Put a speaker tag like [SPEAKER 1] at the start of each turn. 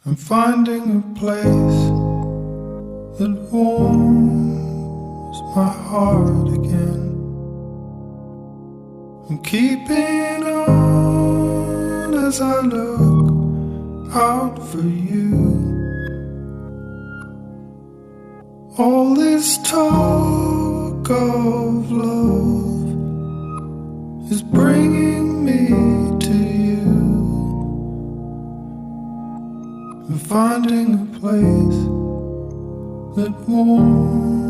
[SPEAKER 1] I'm finding a place that warms my heart again. I'm keeping on as I look out for you. All this talk of love is bringing me to you. I'm finding a place that warms